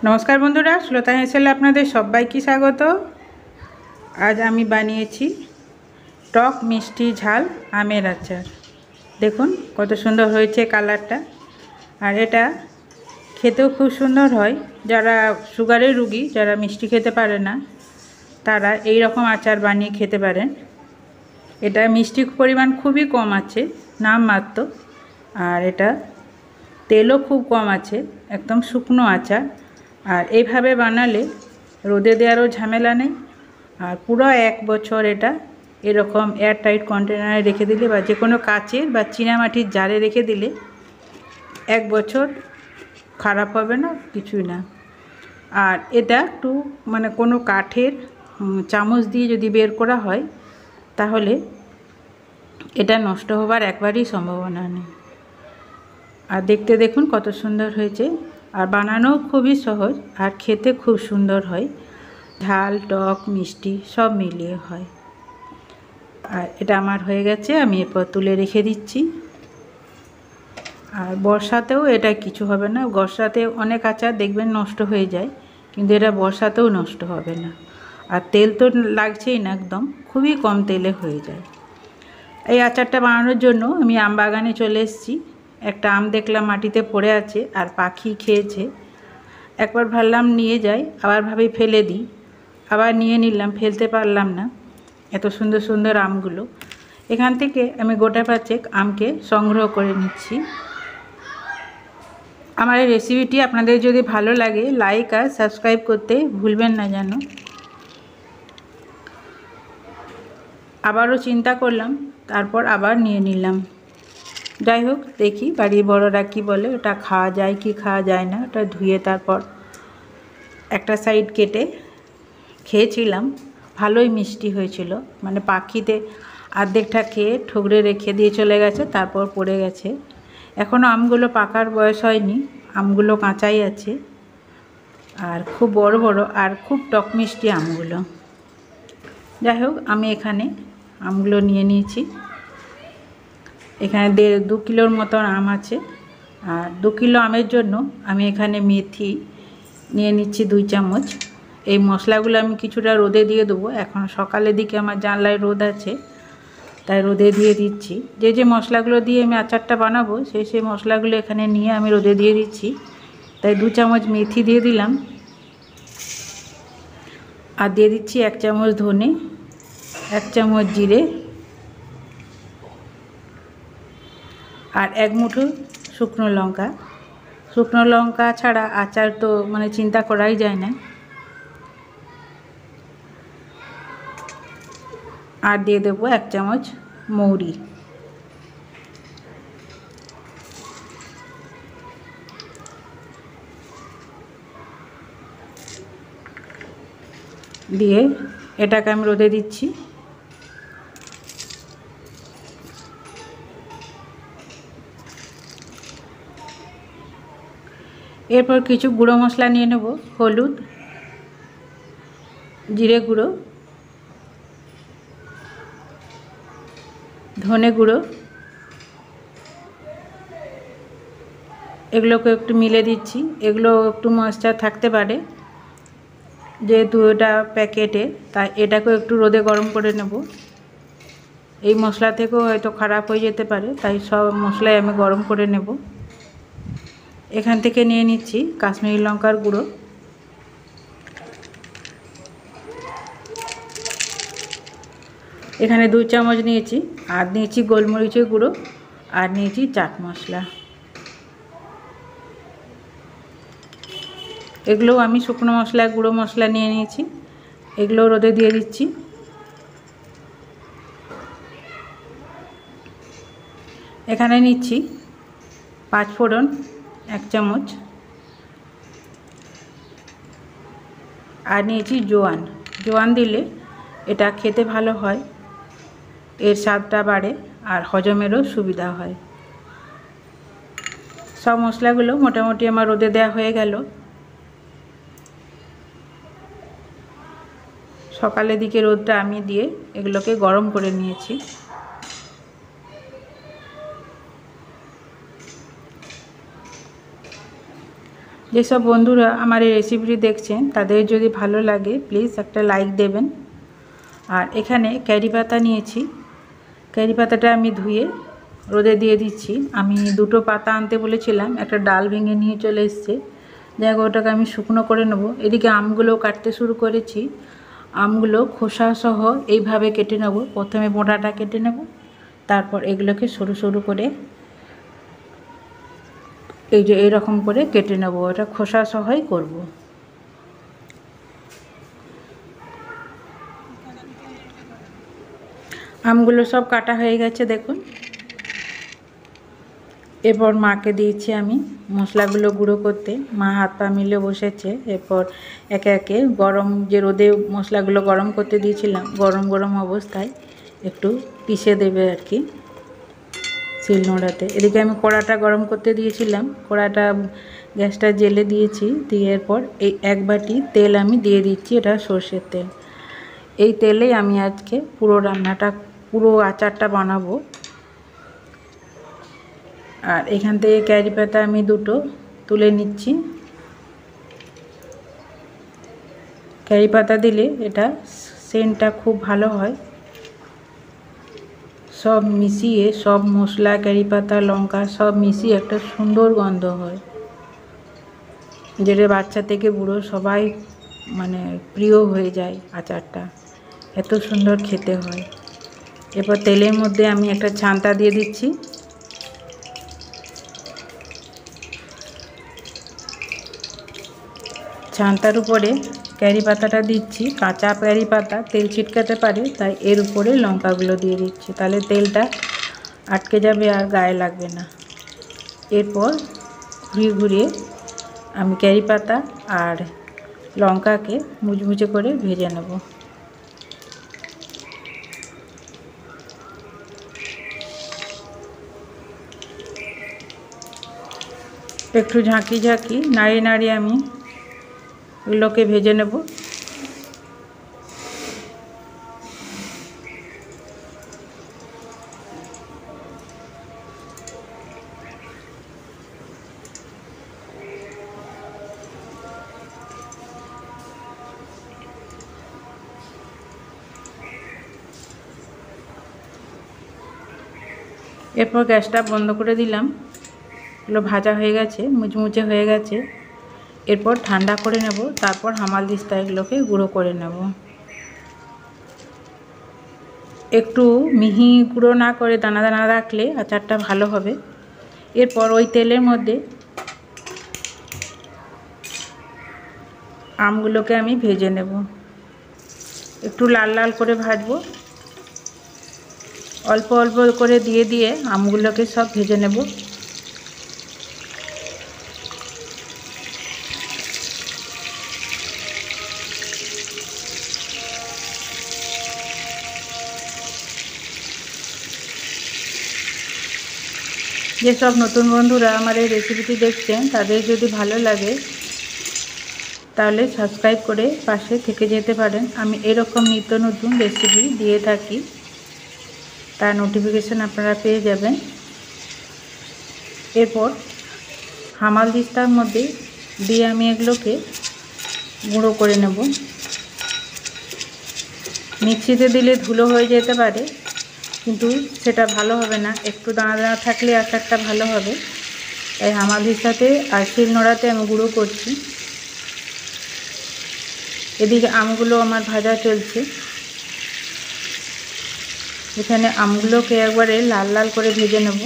नमस्कार बंधुरा श्रोता हेसेले आपनादेर सबाइके स्वागत। आज आमी बानिয়েছি टक मिष्टि झाल आमेर आचार। देखुन कत सुंदर हয়েছে कालारटा और एटा खेतेও खूब सुंदर হয়। যারা সুগারের রোগী যারা মিষ্টি খেতে পারে না তারা এই রকম আচার বানিয়ে খেতে পারেন। এটা মিষ্টির পরিমাণ খুবই কম আছে, নামমাত্র, আর এটা তেলও খুব কম আছে, একদম শুকনো আচার। আর এইভাবে বানালে রোদে দেওয়ারও ঝামেলা নেই। আর পুরো এক বছর এটা এরকম এয়ারটাইট কন্টেনারে রেখে দিলে বা যে কোনো কাচের বা চীনামাটির জারে রেখে দিলে এক বছর খারাপ হবে না, কিছুই না। আর এটা একটু মানে কোনো কাঠের চামচ দিয়ে যদি বের করা হয় তাহলে এটা নষ্ট হবার একবারই সম্ভাবনা নেই। আর দেখতে দেখুন কত সুন্দর হয়েছে, আর বানানো খুবই সহজ আর খেতে খুব সুন্দর হয়। ঝাল টক মিষ্টি সব মিলিয়ে হয়। আর এটা আমার হয়ে গেছে, আমি এরপর তুলে রেখে দিচ্ছি। আর বর্ষাতেও এটা কিছু হবে না। বর্ষাতে অনেক আচার দেখবেন নষ্ট হয়ে যায়, কিন্তু এটা বর্ষাতেও নষ্ট হবে না। আর তেল তো লাগছেই না, একদম খুবই কম তেলে হয়ে যায়। এই আচারটা বানানোর জন্য আমি আম বাগানে চলে এসেছি। একটা আম দেখলাম মাটিতে পড়ে আছে আর পাখি খেয়েছে। একবার ভাবলাম নিয়ে যাই, আবার ভাবি ফেলে দিই, আবার নিয়ে নিলাম, ফেলতে পারলাম না। এত সুন্দর সুন্দর আমগুলো, এখান থেকে আমি গোটা পাঁচেক আমকে সংগ্রহ করে নিচ্ছি। আমার এই রেসিপিটি আপনাদের যদি ভালো লাগে লাইক আর সাবস্ক্রাইব করতে ভুলবেন না যেন। আবারও চিন্তা করলাম, তারপর আবার নিয়ে নিলাম। যাই হোক, দেখি বাড়ির বড়রা কী বলে, ওটা খাওয়া যায় কি খাওয়া যায় না। ওটা ধুয়ে তারপর একটা সাইড কেটে খেয়েছিলাম, ভালোই মিষ্টি হয়েছিল। মানে পাখিতে অর্ধেকটা খেয়ে ঠোকরে রেখে দিয়ে চলে গেছে, তারপর পড়ে গেছে। এখনও আমগুলো পাকার বয়স হয়নি, আমগুলো কাঁচাই আছে। আর খুব বড় বড় আর খুব টক মিষ্টি আমগুলো। যাই হোক, আমি এখানে আমগুলো নিয়ে নিয়েছি। এখানে 1.5-2 কিলোর মতন আম আছে। আর 2 কিলো আমের জন্য আমি এখানে মেথি নিয়ে নিচ্ছি 2 চামচ। এই মশলাগুলো আমি কিছুটা রোদে দিয়ে দেবো। এখন সকালের দিকে আমার জানলায় রোদ আছে, তাই রোদে দিয়ে দিচ্ছি। যে যে মশলাগুলো দিয়ে আমি আচারটা বানাবো সেই মশলাগুলো এখানে নিয়ে আমি রোদে দিয়ে দিচ্ছি। তাই 2 চামচ মেথি দিয়ে দিলাম। আর দিয়ে দিচ্ছি 1 চামচ ধনে, 1 চামচ জিরে, আর 1 মুঠো শুকনো লঙ্কা। শুকনো লঙ্কা ছাড়া আচার তো মানে চিন্তা করাই যায় না। আর দিয়ে দেবো 1 চামচ মৌরি। দিয়ে এটাকে আমি রোদে দিচ্ছি। এরপর কিছু গুঁড়ো মশলা নিয়ে নেব। হলুদ, জিরে গুঁড়ো, ধনে গুঁড়ো, এগুলোকে একটু মিলে দিচ্ছি। এগুলো একটু ময়েশ্চার থাকতে পারে যেহেতু এটা প্যাকেটে, তাই এটাকেও একটু রোদে গরম করে নেব। এই মশলা থেকেও হয়তো খারাপ হয়ে যেতে পারে, তাই সব মশলাই আমি গরম করে নেব। এখান থেকে নিয়ে নিচ্ছি কাশ্মীরি লঙ্কার গুঁড়ো, এখানে 2 চামচ নিয়েছি। আর নিয়েছি গোলমরিচের গুঁড়ো, আর নিয়েছি চাট মশলা। এগুলোও আমি শুকনো মশলা গুঁড়ো মশলা নিয়ে নিয়েছি, এগুলো রোদে দিয়ে দিচ্ছি। এখানে নিচ্ছি 5 ফোড়ন 1 চামচ, আর নিয়েছি জোয়ান। জোয়ান দিলে এটা খেতে ভালো হয়, এর স্বাদটা বাড়ে আর হজমেরও সুবিধা হয়। সব মশলাগুলো মোটামুটি আমার রোদে দেওয়া হয়ে গেল। সকালের দিকে রোদটা আমি দিয়ে এগুলোকে গরম করে নিয়েছি। যেসব বন্ধুরা আমার এই রেসিপিটি দেখছেন তাদের যদি ভালো লাগে প্লিজ একটা লাইক দেবেন। আর এখানে ক্যারি পাতা নিয়েছি, ক্যারি পাতাটা আমি ধুয়ে রোদে দিয়ে দিচ্ছি। আমি দুটো পাতা আনতে বলেছিলাম, একটা ডাল ভেঙে নিয়ে চলে এসছে, যাই হোক ওটাকে আমি শুকনো করে নেব। এদিকে আমগুলো কাটতে শুরু করেছি, আমগুলো খোসা সহ এইভাবে কেটে নেব। প্রথমে মোটাটা কেটে নেব, তারপর এগুলোকে সরু সরু করে এই যে এরকম করে কেটে নেব। এটা খোসা সহই করব। আমগুলো সব কাটা হয়ে গেছে দেখুন। এরপর মাকে দিয়েছি আমি মশলাগুলো গুঁড়ো করতে। মা হাত পা মিলে বসেছে। এরপর একে একে গরম যে রোদে মশলাগুলো গরম করতে দিয়েছিলাম, গরম গরম অবস্থায় একটু পিষে দেবে আর কি শিলনোড়াতে। এদিকে আমি কড়াটা গরম করতে দিয়েছিলাম, কড়াটা গ্যাসটা জেলে দিয়েছি। দিয়ে এরপর এই এক বাটি তেল আমি দিয়ে দিচ্ছি, এটা সর্ষের তেল। এই তেলেই আমি আজকে পুরো রান্নাটা, পুরো আচারটা বানাবো। আর এখান থেকে ক্যারি পাতা আমি দুটো তুলে নিচ্ছি। ক্যারি পাতা দিলে এটা সেন্টটা খুব ভালো হয়। সব মিশিয়ে, সব মশলা, ক্যারি পাতা, লঙ্কা সব মিশিয়ে একটা সুন্দর গন্ধ হয়, যেটা বাচ্চা থেকে বুড়ো সবাই মানে প্রিয় হয়ে যায় আচারটা, এত সুন্দর খেতে হয়। এরপর তেলের মধ্যে আমি একটা ছান্তা দিয়ে দিচ্ছি। ছান্তার উপরে ক্যারি পাতাটা দিচ্ছি, কাঁচা ক্যারি পাতা তেল ছিটকাতে পারে, তাই এর উপরে লঙ্কাগুলো দিয়ে দিচ্ছি, তাহলে তেলটা আটকে যাবে আর গায়ে লাগবে না। এরপর ঘুরিয়ে ঘুরিয়ে আমি ক্যারি পাতা আর লঙ্কাকে মুচমুচে করে ভেজে নেব। একটু ঝাঁকি ঝাঁকি নাড়িয়ে নাড়িয়ে আমি এগুলোকে ভেজে নেব। এরপর গ্যাসটা বন্ধ করে দিলাম। এগুলো ভাজা হয়ে গেছে, মুচমুচে হয়ে গেছে। এরপর ঠান্ডা করে নেব, তারপর হামালদিস্তা এগুলোকে গুঁড়ো করে নেব। একটু মিহি গুঁড়ো না করে দানা দানা রাখলে আচারটা ভালো হবে। এরপর ওই তেলের মধ্যে আমগুলোকে আমি ভেজে নেব, একটু লাল লাল করে ভাজবো। অল্প অল্প করে দিয়ে দিয়ে আমগুলোকে সব ভেজে নেব। যেসব নতুন বন্ধুরা আমার এই রেসিপিটি দেখছেন তাদের যদি ভালো লাগে তাহলে সাবস্ক্রাইব করে পাশে থেকে যেতে পারেন। আমি এরকম নিত্য নতুন রেসিপি দিয়ে থাকি, তার নোটিফিকেশান আপনারা পেয়ে যাবেন। এরপর হামালদিস্তার মধ্যে দিয়ে আমি এগুলোকে গুঁড়ো করে নেব। মিক্সিতে দিলে ধুলো হয়ে যেতে পারে, কিন্তু সেটা ভালো হবে না। একটু দানা দানা থাকলে আচারটা ভালো হবে, তাই হামালদিস্তাতে আর শিলনোড়াতে আমি গুঁড়ো করছি। এদিকে আমগুলো আমার ভাজা চলছে। এখানে আমগুলোকে একবারে লাল লাল করে ভেজে নেব।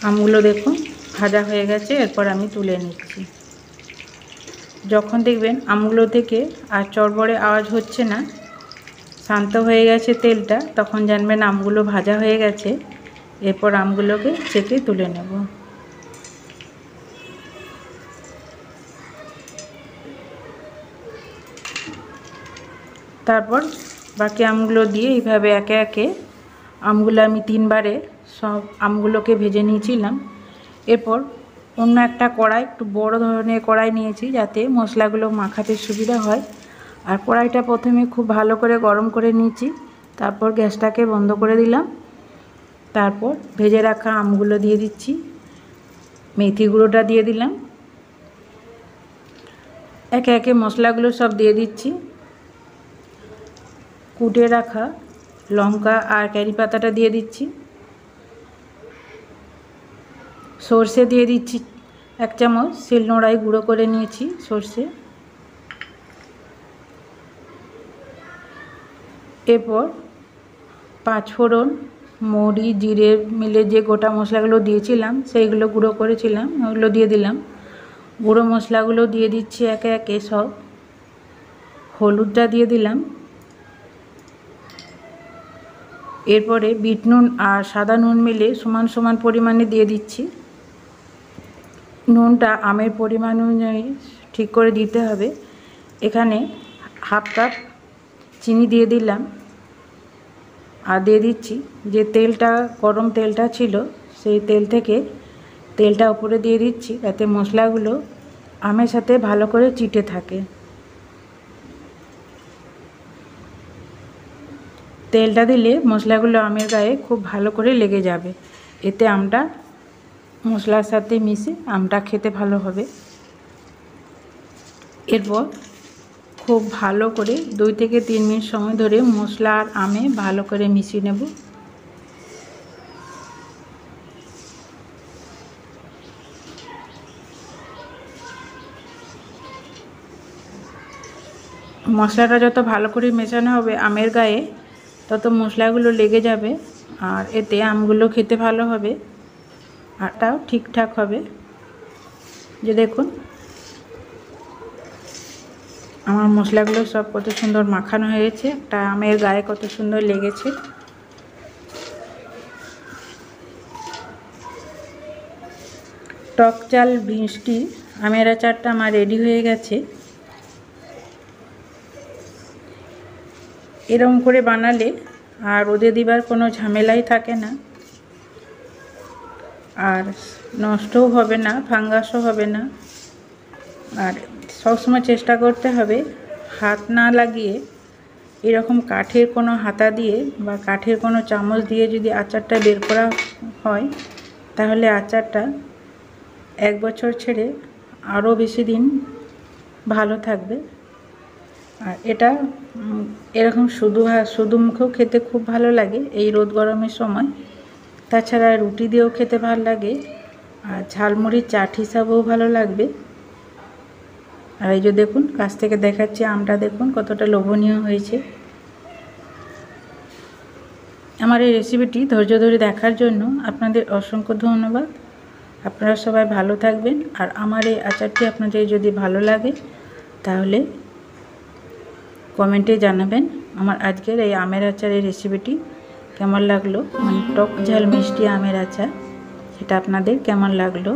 আমগুলো দেখুন ভাজা হয়ে গেছে, এরপর আমি তুলে নিচ্ছি। যখন দেখবেন আমগুলো থেকে আর চড়বড়ে আওয়াজ হচ্ছে না, শান্ত হয়ে গেছে তেলটা, তখন জানবেন আমগুলো ভাজা হয়ে গেছে। এরপর আমগুলোকে ছেঁকে তুলে নেব। তারপর বাকি আমগুলো দিয়ে এইভাবে একে একে আমগুলো আমি 3 বারে সব আমগুলোকে ভেজে নিয়েছিলাম। এরপর অন্য একটা কড়াই, একটু বড় ধরনের কড়াই নিয়েছি যাতে মশলাগুলো মাখাতে সুবিধা হয়। আর কড়াইটা প্রথমে খুব ভালো করে গরম করে নিয়েছি, তারপর গ্যাসটাকে বন্ধ করে দিলাম। তারপর ভেজে রাখা আমগুলো দিয়ে দিচ্ছি, মেথি গুঁড়োটা দিয়ে দিলাম, একে একে মশলাগুলো সব দিয়ে দিচ্ছি। কুটে রাখা লঙ্কা আর কারি পাতাটা দিয়ে দিচ্ছি, সর্ষে দিয়ে দিচ্ছি 1 চামচ, শিলনোড়ায় গুঁড়ো করে নিয়েছি সর্ষে। এরপর 5 ফোড়ন, মৌরি, জিরে মিলে যে গোটা মশলাগুলো দিয়েছিলাম সেইগুলো গুঁড়ো করেছিলাম ওগুলো দিয়ে দিলাম। গুঁড়ো মশলাগুলো দিয়ে দিচ্ছি একে একে সব। হলুদটা দিয়ে দিলাম। এরপরে বিট নুন আর সাদা নুন মিলে সমান সমান পরিমাণে দিয়ে দিচ্ছি। নুনটা আমের পরিমাণ অনুযায়ী ঠিক করে দিতে হবে। এখানে 1/2 কাপ চিনি দিয়ে দিলাম। আর দিয়ে দিচ্ছি যে তেলটা, গরম তেলটা ছিল সেই তেল থেকে তেলটা উপরে দিয়ে দিচ্ছি যাতে মশলাগুলো আমের সাথে ভালো করে চিটে থাকে। তেলটা দিলে মশলাগুলো আমের গায়ে খুব ভালো করে লেগে যাবে, এতে আমটা মশলার সাথে মিশে আমটা খেতে ভালো হবে। এরপর খুব ভালো করে 2 থেকে 3 মিনিট সময় ধরে মশলা আর আমে ভালো করে মিশিয়ে নেব। মশলাটা যত ভালো করে মেশানো হবে আমের গায়ে তত মশলাগুলো লেগে যাবে, আর এতে আমগুলো খেতে ভালো হবে, আটাও ঠিকঠাক হবে। যে দেখুন আমার মশলাগুলো সব কত সুন্দর মাখানো হয়েছে, একটা আমের গায়ে কত সুন্দর লেগেছে। টক ঝাল মিষ্টি আমের আচারটা আমার রেডি হয়ে গেছে। এরকম করে বানালে আর রোদে দিবার কোনো ঝামেলাই থাকে না, আর নষ্টও হবে না, ফাঙ্গাসও হবে না। আর সবসময় চেষ্টা করতে হবে হাত না লাগিয়ে এরকম কাঠের কোনো হাতা দিয়ে বা কাঠের কোনো চামচ দিয়ে যদি আচারটা বের করা হয় তাহলে আচারটা 1 বছর ছেড়ে আরও বেশি দিন ভালো থাকবে। আর এটা এরকম শুধু মুখেও খেতে খুব ভালো লাগে এই রোদ গরমের সময়। তাছাড়া রুটি দিয়েও খেতে ভালো লাগে, আর ঝালমুড়ির চাট হিসাবেও ভালো লাগবে। আর এই যে দেখুন কাছ থেকে দেখাচ্ছি আমটা দেখুন কতটা লোভনীয় হয়েছে। আমার এই রেসিপিটি ধৈর্য ধরে দেখার জন্য আপনাদের অসংখ্য ধন্যবাদ। আপনারা সবাই ভালো থাকবেন। আর আমার এই আচারটি আপনাদের যদি ভালো লাগে তাহলে কমেন্টে জানাবেন আমার আজকের এই আমের আচারের রেসিপিটি কেমন লাগলো, মানে টক ঝাল মিষ্টি আমের আচার, সেটা আপনাদের কেমন লাগলো।